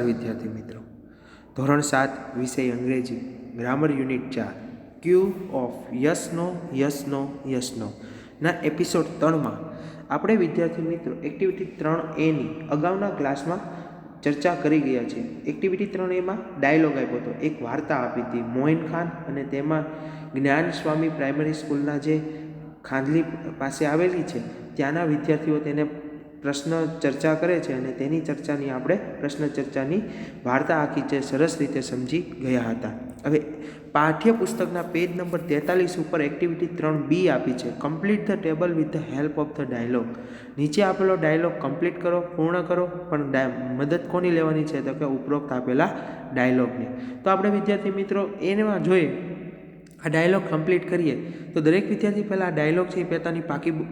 વિદ્યાર્થી મિત્રો, ધોરણ 7 વિષય અંગ્રેજી grammar unit 4 Q of yes no ના એપિસોડ 3માં આપણે વિદ્યાર્થી મિત્રો એક્ટિવિટી 3A અગાઉના ક્લાસમાં ચર્ચા કરી ગયા છે. એક્ટિવિટી 3Aમાં ડાયલોગ આપ્યો હતો, એક વાર્તા આપી હતી મોઇન ખાન, અને તેમાં જ્ઞાન સ્વામી પ્રાઇમરી સ્કૂલના જે ખાંડલી પાસે આવેલી છે ત્યાંના વિદ્યાર્થીઓ તેને પ્રશ્ન ચર્ચા કરે છે, અને તેની ચર્ચાની આપણે પ્રશ્ન ચર્ચાની વાર્તા આખી છે સરસ રીતે સમજી ગયા હતા. હવે પાઠ્યપુસ્તકના પેજ નંબર 43 ઉપર એક્ટિવિટી 3B આપી છે, complete the table with the help of the dialogue. નીચે આપેલો ડાયલોગ કમ્પ્લીટ કરો, પૂર્ણ કરો, પણ મદદ કોની લેવાની છે તો કે ઉપરોક્ત આપેલા ડાયલોગની. તો આપણે વિદ્યાર્થી મિત્રો એમાં જોઈએ, આ ડાયલોગ કમ્પ્લીટ કરીએ તો દરેક વિદ્યાર્થી પહેલાં આ ડાયલોગ છે એ પોતાની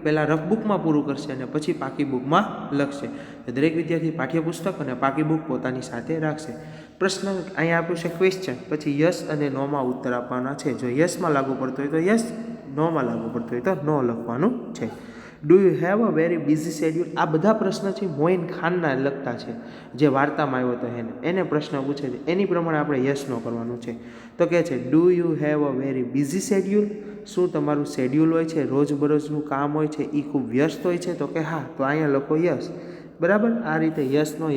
પહેલાં રફ બુકમાં પૂરું કરશે અને પછી પાકી બુકમાં લખશે. તો દરેક વિદ્યાર્થી પાઠ્યપુસ્તક અને પાકી બુક પોતાની સાથે રાખશે. પ્રશ્ન અહીંયા આપ્યું છે ક્વેશ્ચન, પછી યસ અને નોમાં ઉત્તર આપવાના છે. જો યસમાં લાગુ પડતો હોય તો યસ, નોમાં લાગુ પડતો હોય તો નો લખવાનું છે. Do you have a very busy schedule? આ બધા પ્રશ્ન છે મોઇન ખાનના લગતા છે, જે વાર્તામાં આવ્યો હતો એને પ્રશ્ન પૂછે છે, એની પ્રમાણે આપણે યસ નો કરવાનું છે. તો કહે છે do you have a very busy schedule? શું તમારું શેડ્યુલ હોય છે, રોજબરોજનું કામ હોય છે એ ખૂબ વ્યસ્ત હોય છે? તો કે હા. તો અહીંયા લખો યસ. બરાબર, આ રીતે યસ નો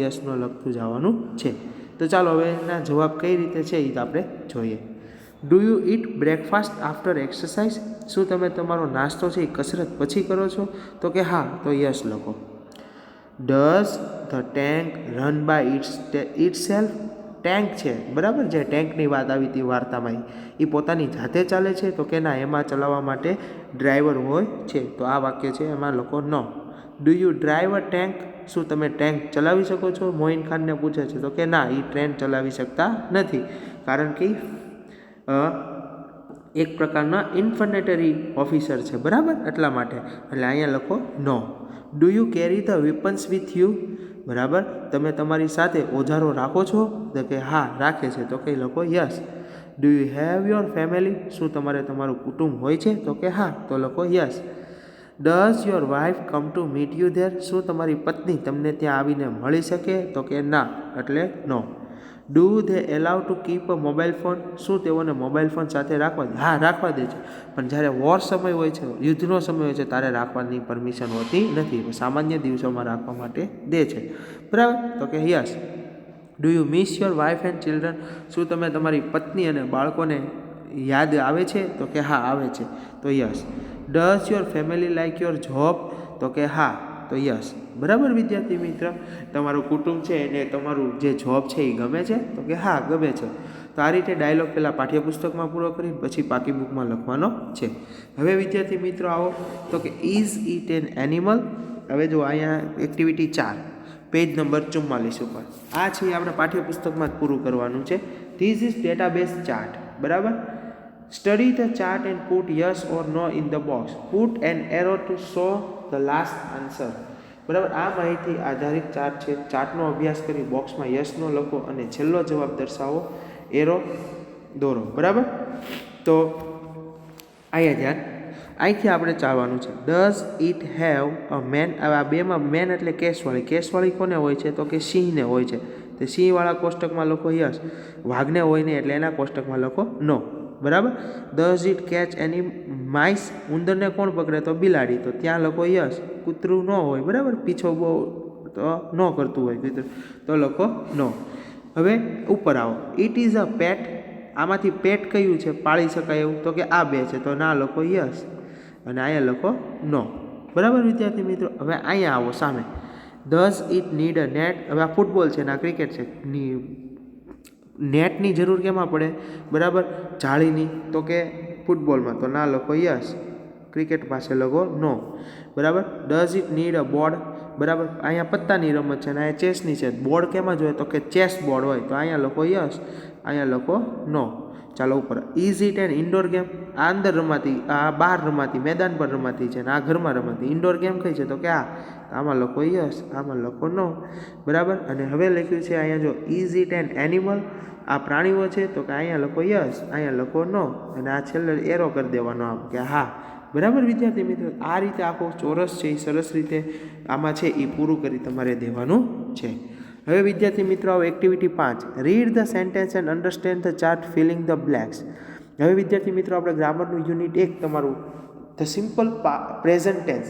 લખતું જવાનું છે. તો ચાલો હવે એના જવાબ કઈ રીતે છે એ આપણે જોઈએ. Do you it breakfast after exercise? શું તમે તમારો નાસ્તો છે એ કસરત પછી કરો છો? તો કે હા. તો યસ લખો. Does the tank run by itself? Tank છે, બરાબર, જે ટેન્કની વાત આવી હતી વાર્તામાં, એ પોતાની જાતે ચાલે છે? તો કે ના, એમાં ચલાવવા માટે ડ્રાઈવર હોય છે. તો આ વાક્ય છે એમાં લખો no. Do you drive a tank? શું તમે ટેન્ક ચલાવી શકો છો? મોઇન ખાનને પૂછે છે. તો કે ના, એ ટ્રેન ચલાવી શકતા નથી, કારણ કે એક પ્રકારના ઇન્ફર્નેટરી ઓફિસર છે, બરાબર, એટલા માટે. એટલે અહીંયા લખો no. Do you carry the weapons with you? બરાબર, તમે તમારી સાથે ઓજારો રાખો છો? તો કે હા, રાખે છે. તો કે લખો yes. Do you have your family? શું તમારે તમારું કુટુંબ હોય છે? તો કે હા. તો લખો yes. Does your wife come to meet you there? શું તમારી પત્ની તમને ત્યાં આવીને મળી શકે? તો કે ના, એટલે no. Do they allow to keep a mobile phone? શું તેઓને મોબાઈલ ફોન સાથે રાખવા દે? હા, રાખવા દે છે, પણ જ્યારે વોર સમય હોય છે, યુદ્ધનો સમય હોય છે, ત્યારે રાખવાની પરમિશન હોતી નથી, સામાન્ય દિવસોમાં રાખવા માટે દે છે, બરાબર. તો કે yes. Do you miss your wife and children? શું તમે તમારી પત્ની અને બાળકોને યાદ આવે છે? તો કે હા, આવે છે. તો yes. Does your family like your job? તો કે હા. તો યસ. બરાબર વિદ્યાર્થી મિત્ર, તમારું કુટુંબ છે એને તમારું જે જોબ છે એ ગમે છે? તો કે હા, ગમે છે. તો આ રીતે ડાયલોગ પહેલાં પાઠ્યપુસ્તકમાં પૂરો કરી પછી પાકી બુકમાં લખવાનો છે. હવે વિદ્યાર્થી મિત્રો આવો તો કે ઇઝ ઇટ એન એનિમલ? હવે જો અહીંયા એક્ટિવિટી 4 પેજ નંબર 44 ઉપર આ છે આપણે પાઠ્યપુસ્તકમાં જ પૂરું કરવાનું છે. ધીસ ઇઝ ડેટાબેઝ ચાર્ટ, બરાબર. Study the chart and put yes or no in the box. Put an arrow to show the last answer. બરાબર, આ માહિતી આધારિત ચાર્ટ છે. ચાર્ટનો અભ્યાસ કરી બોક્સમાં યસ નો લખો અને છેલ્લો જવાબ દર્શાવો, એરો દોરો. બરાબર, તો અહીંયા ધ્યાન, અહીંથી આપણે ચાલવાનું છે. Does it have a man? આ બેમાં મેન એટલે કેસવાળી. કેસવાળી કોને હોય છે? તો કે સિંહને હોય છે. તે સિંહવાળા કોષ્ટકમાં લખો યસ. વાઘને હોય નહીં એટલે એના કોષ્ટકમાં લખો નો. બરાબર. Does it catch any mice? ઉંદરને કોણ પકડે? તો બિલાડી. તો ત્યાં લખો યસ. કૂતરું ન હોય, બરાબર, પીછો બહુ તો ન કરતું હોય કૂતરું, તો લખો નો. હવે ઉપર આવો. ઇટ ઇઝ અ પેટ? આમાંથી પેટ કયું છે પાળી શકાય એવું? તો કે આ બે છે. તો ના લખો યસ, અને અહીંયા લખો નો. બરાબર વિદ્યાર્થી મિત્રો, હવે અહીંયા આવો સામે. Does it need a net? હવે આ ફૂટબોલ છે ને આ ક્રિકેટ છે, નેટની જરૂર કેમાં પડે? બરાબર, જાળીની. તો કે ફૂટબોલમાં. તો ના લખો યસ, ક્રિકેટ પાસે લખો નો. બરાબર. Does it need a board? બરાબર, અહીંયા પત્તાની રમત છે અને અહીંયા ચેસની છે, બોર્ડ કેમાં જોઈએ? તો કે ચેસ બોર્ડ હોય. તો અહીંયા લખો યસ, અહીંયા લખો નો. ચાલો ઉપર. Is it an indoor game? આ અંદર રમાતી, આ બહાર રમાતી, મેદાન પર રમાતી છે, અને આ ઘરમાં રમાતી. ઇન્ડોર ગેમ કઈ છે? તો કે આ. આમાં લખો યસ, આમાં લખો નો. બરાબર, અને હવે લખ્યું છે અહીંયા જો ઇઝ ઇટ એન એનિમલ? આ પ્રાણીઓ છે? તો કે અહીંયા લખો યસ, અહીંયા લખો નો, અને આ છેલ્લે એરો કરી દેવાનો આમ કે હા. બરાબર વિદ્યાર્થી મિત્રો, આ રીતે આખો ચોરસ છે એ સરસ રીતે આમાં છે એ પૂરું કરી તમારે દેવાનું છે. હવે વિદ્યાર્થી મિત્રો આવો activity 5, read the sentence and understand the chart filling the blacks. હવે વિદ્યાર્થી મિત્રો આપણે ગ્રામરનું યુનિટ 1 તમારું ધ સિમ્પલ પ્રેઝન્ટ ટેન્સ,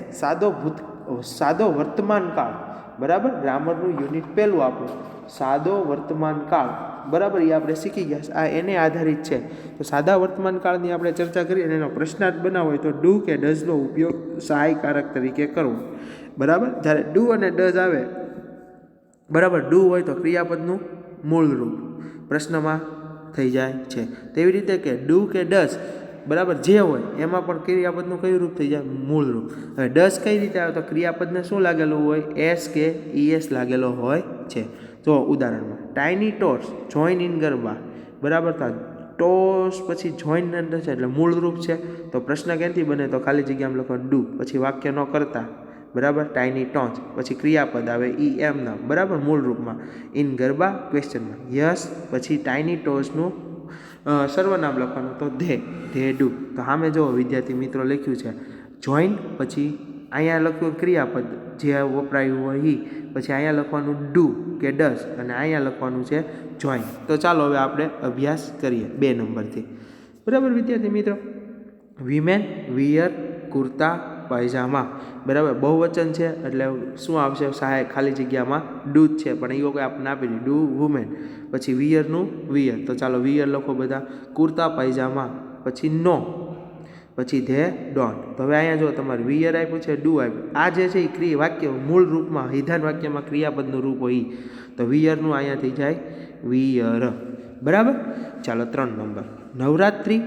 સાદો વર્તમાન કાળ, બરાબર. ગ્રામરનું યુનિટ પહેલું આપણું સાદો વર્તમાન કાળ, બરાબર, એ આપણે શીખી ગયા. આ એને આધારિત છે. તો સાદા વર્તમાન કાળની આપણે ચર્ચા કરી અને એનો પ્રશ્નાર્થ બનાવવો હોય તો ડુ કે ડઝનો ઉપયોગ સહાયકારક તરીકે કરવો, બરાબર. જ્યારે ડુ અને ડઝ આવે, બરાબર, ડુ હોય તો ક્રિયાપદનું મૂળ રૂપ પ્રશ્નમાં થઈ જાય છે. તેવી રીતે કે ડુ કે ડઝ, બરાબર, જે હોય એમાં પણ ક્રિયાપદનું કયું રૂપ થઈ જાય? મૂળ રૂપ. હવે ડઝ કઈ રીતે આવે તો ક્રિયાપદને શું લાગેલું હોય? એસ કે ઈએસ લાગેલો હોય છે. જો ઉદાહરણમાં tiny toss join in garba, બરાબર. તો ટોસ પછી જોઈન અંદર છે એટલે મૂળ રૂપ છે. તો પ્રશ્ન ક્યાંથી બને? તો ખાલી જગ્યામાં લખો ડુ, પછી વાક્ય ન કરતા, બરાબર, ટાઇની ટોન્સ, પછી ક્રિયાપદ આવે ઈ એમ નામ, બરાબર, મૂળ રૂપમાં. ઇન ગરબા ક્વેશ્ચનમાં યસ, પછી ટાઇની ટોસનું સર્વનામ લખવાનું તો ધે ડુ. તો સામે જુઓ વિદ્યાર્થી મિત્રો લખ્યું છે જોઈન, પછી અહીંયા લખ્યું ક્રિયાપદ જે વપરાયું હોય એ, પછી અહીંયા લખવાનું ડુ કે ડઝ અને અહીંયા લખવાનું છે જોઈન. તો ચાલો હવે આપણે અભ્યાસ કરીએ 2 નંબરથી, બરાબર વિદ્યાર્થી મિત્રો. વિમેન વિયર કુર્તા પાયજામા, બરાબર, બહુવચન છે એટલે શું આવશે? સહાય ખાલી જગ્યામાં ડુ જ છે, પણ એ કોઈ આપણને આપી દીધું ડુ વુમેન, પછી વિયરનું વિયર. તો ચાલો વિયર લખો બધા. કુર્તા પાયજામા, પછી નો, પછી ધે ડોન્ટ. તો હવે અહીંયા જો તમારે વિયર આપ્યું છે, ડુ આપ્યું. આ જે છે એ વાક્ય મૂળ રૂપમાં વિધાન વાક્યમાં ક્રિયાપદનું રૂપ હોય તો વિયરનું અહીંયા થઈ જાય વિયર, બરાબર. ચાલો 3 નંબર, નવરાત્રિ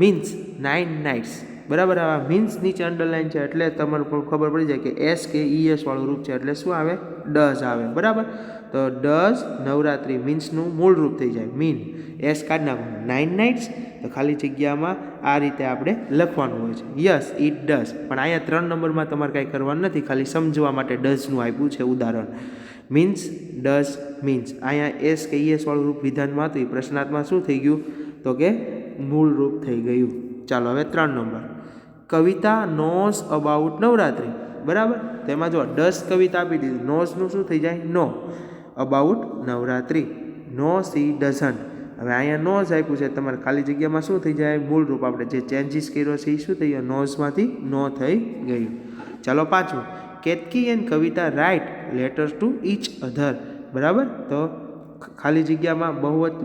મીન્સ 9 નાઇટ્સ, બરાબર. આ મીન્સ નીચે અંડરલાઇન છે એટલે તમારે ખબર પડી જાય કે એસ કે ઈએસ વાળું રૂપ છે એટલે શું આવે? ડઝ આવે, બરાબર. તો ડઝ નવરાત્રિ મીન્સનું મૂળ રૂપ થઈ જાય મીન, એસ કાઢી નાખવાનું. 9 નાઇટ્સ તો ખાલી જગ્યામાં આ રીતે આપણે લખવાનું હોય છે યસ ઇટ ડઝ. પણ અહીંયા 3 નંબરમાં તમારે કાંઈ કરવાનું નથી, ખાલી સમજવા માટે ડઝનું આપ્યું છે ઉદાહરણ. મીન્સ ડઝ મીન્સ અહીંયા એસ કે ઈએસ વાળું રૂપ વિધાનમાં હતું, પ્રશ્નાર્થમાં શું થઈ ગયું? તો કે મૂળ રૂપ થઈ ગયું. ચાલો હવે 3 number, Kavita knows about Navratri, બરાબર. તેમાં જો ડઝ કવિતા આપી દીધી, નોઝનું શું થઈ જાય? No. About Navratri no she doesn't. હવે અહીંયા નોઝ આપ્યું છે, તમારે ખાલી જગ્યામાં શું થઈ જાય? મૂળ રૂપ. આપણે જે ચેન્જીસ કર્યો છે એ શું થઈ ગયો? નોઝમાંથી નો થઈ ગયું. ચાલો 5મું, Ketki and Kavita write letters to each other, બરાબર. તો ખાલી જગ્યામાં બહુવચ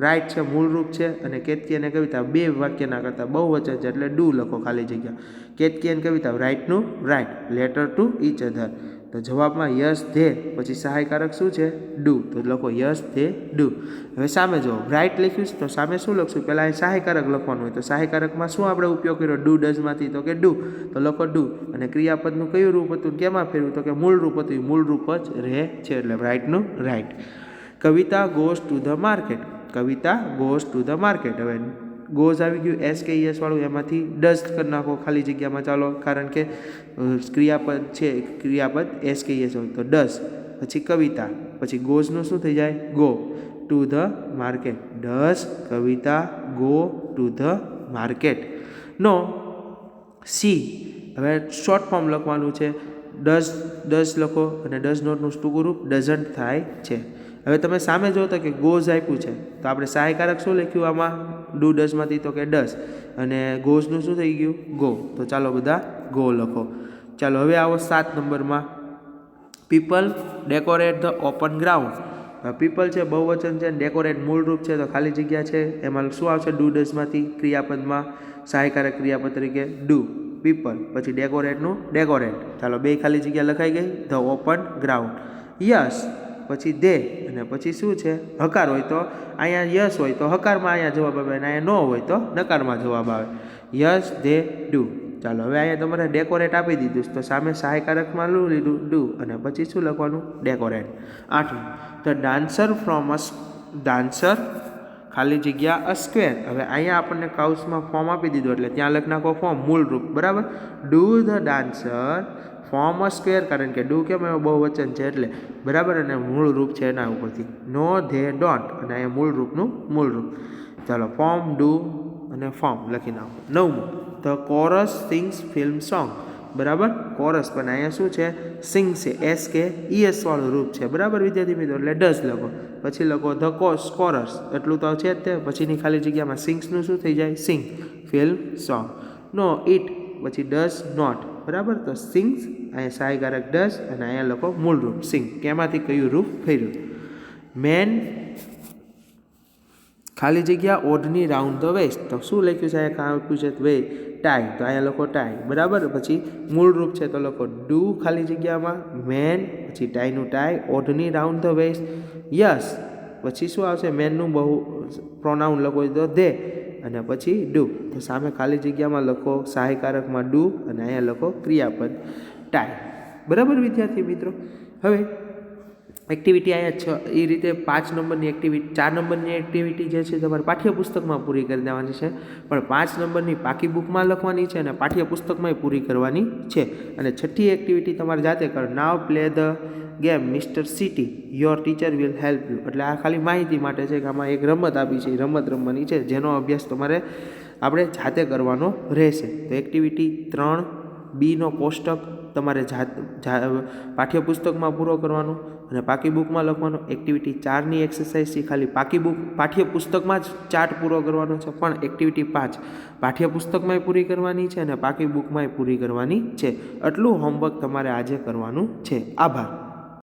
રાઇટ છે, મૂળ રૂપ છે, અને કેતકી અને કવિતા 2 વાક્યના કરતા બહુવચન છે એટલે ડુ લખો ખાલી જગ્યા. કેતકી અને કવિતા રાઇટનું write, letter to each other. તો જવાબમાં યસ ધે, પછી સહાયકારક શું છે? ડુ. તો લખો યસ ધે ડુ. હવે સામે જો રાઇટ લખ્યું છે તો સામે શું લખશું? પહેલાં અહીં સહાયકારક લખવાનું હોય તો સહાયકારકમાં શું આપણે ઉપયોગ કર્યો? ડુ ડઝમાંથી, તો કે ડુ. તો લખો ડુ. અને ક્રિયાપદનું કયું રૂપ હતું? કેમાં ફેરવું? તો કે મૂળ રૂપ હતું. મૂળ રૂપ જ રહે છે એટલે રાઇટનું write. Kavita goes to the market, Kavita goes to the market. હવે ગોઝ આવી ગયું એસ કે ઈએસ વાળું, એમાંથી ડઝ કરી નાખો ખાલી જગ્યામાં. ચાલો, કારણ કે ક્રિયાપદ છે, ક્રિયાપદ એસ કે ઈએસ હોય તો ડઝ, પછી કવિતા, પછી ગોઝનું શું થઈ જાય? Go to the market. Does Kavita go to the market? No see. હવે શોર્ટ ફોર્મ લખવાનું છે, ડઝ લખો અને ડઝ નોટનું ટૂંકું રૂપ ડઝન્ટ થાય છે. હવે તમે સામે જો તો કે ગોઝ આપ્યું છે તો આપણે સહાયકારક શું લખ્યું આમાં? ડુ ડઝમાંથી, તો કે ડઝ, અને ગોઝનું શું થઈ ગયું? ગો. તો ચાલો બધા ગો લખો. ચાલો હવે આવો 7 નંબરમાં, people decorate the open ground. People છે બહુવચન છે, ડેકોરેટ મૂળ રૂપ છે તો ખાલી જગ્યા છે, એમાં શું આવશે? ડુ ડઝમાંથી. ક્રિયાપદમાં સહાયકારક ક્રિયાપદ તરીકે ડુ, પીપલ, પછી ડેકોરેટનું ડેકોરેટ. ચાલો 2 ખાલી જગ્યા લખાઈ ગઈ. The open ground. યસ, પછી દે, અને પછી શું છે? હકાર હોય તો અહીંયા યસ હોય તો હકારમાં અહીંયા જવાબ આવે, અને અહીંયા નો હોય તો નકારમાં જવાબ આવે. Yes they do. ચાલો હવે અહીંયા તમારે ડેકોરેટ આપી દીધું તો સામે સહાયકારકમાં લીધું ડુ, અને પછી શું લખવાનું? ડેકોરેટ. 8મું, ધ ડાન્સર ફ્રોમ ડાન્સર ખાલી જગ્યા અ સ્ક્વેર. હવે અહીંયા આપણને કાઉસમાં ફોર્મ આપી દીધું એટલે ત્યાં લખ નાખો ફોર્મ, મૂળ રૂપ, બરાબર. Do the dancer form a square, કારણ કે ડુ કેમ એવો બહુવચન છે એટલે, બરાબર, અને મૂળ રૂપ છે એના ઉપરથી. નો ધે ડોન્ટ, અને અહીંયા મૂળ રૂપનું મૂળ રૂપ. ચાલો ફોર્મ, ડુ અને ફોર્મ લખી નાખો. 9મું, the chorus sings film song. બરાબર, કોરસ પણ અહીંયા શું છે સિંગ છે, SKES વાળું રૂપ છે, બરાબર વિદ્યાર્થી મિત્રો, એટલે ડઝ લખો, પછી લખો ધ કોરસ, એટલું તો છે જ તે, પછીની ખાલી જગ્યામાં સિંગ્સનું શું થઈ જાય સિંગ, ફિલ્મ, સોંગ, નો ઇટ, પછી ડઝ નોટ, બરાબર, તો સિંગ્સ, અહીંયા સહાયકારક ડઝ, અને અહીંયા લખો મૂળ રૂપ સિંગ, કેમાંથી કયું રૂપ ફેર્યું. મેન ખાલી જગ્યા ઓઢની રાઉન્ડ ધ વેસ્ટ, તો શું લખ્યું છે અહીંયા આપ્યું છે વે ટાઈ, તો અહીંયા લખો ટાઈ, બરાબર, પછી મૂળ રૂપ છે તો લખો ડુ ખાલી જગ્યામાં મેન, પછી ટાઈનું tie, odhni round the waist, yes, પછી શું આવશે મેનનું બહુ પ્રોનાઉન લખો તો દે, અને પછી ડુ, તો સામે ખાલી જગ્યામાં લખો સહાયકારકમાં ડુ, અને અહીંયા લખો ક્રિયાપદ ટાઈ, બરાબર વિદ્યાર્થી મિત્રો. હવે એક્ટિવિટી અહીંયા એ રીતે 5 નંબરની એક્ટિવિટી, 4 નંબરની એક્ટિવિટી જે છે તમારે પાઠ્યપુસ્તકમાં પૂરી કરી દેવાની છે, પણ 5 નંબરની પાકી બુકમાં લખવાની છે અને પાઠ્યપુસ્તકમાં પૂરી કરવાની છે. અને છઠ્ઠી એક્ટિવિટી તમારે જાતે કરો. Now play the game mister city, your teacher will help you, એટલે આ ખાલી માહિતી માટે છે કે આમાં એક રમત આપી છે, રમત રમવાની છે, જેનો અભ્યાસ તમારે આપણે જાતે કરવાનો રહેશે. તો એક્ટિવિટી 3B કોષ્ટક તમારે પાઠ્યપુસ્તકમાં પૂરો કરવાનો અને પાકી બુકમાં લખવાનો. એક્ટિવિટી 4ની એક્સરસાઇઝથી ખાલી પાઠ્યપુસ્તકમાં જ ચાર્ટ પૂરો કરવાનો છે, પણ એક્ટિવિટી 5 પાઠ્યપુસ્તકમાંય પૂરી કરવાની છે અને પાકી બુકમાંય પૂરી કરવાની છે. આટલું હોમવર્ક તમારે આજે કરવાનું છે. આભાર.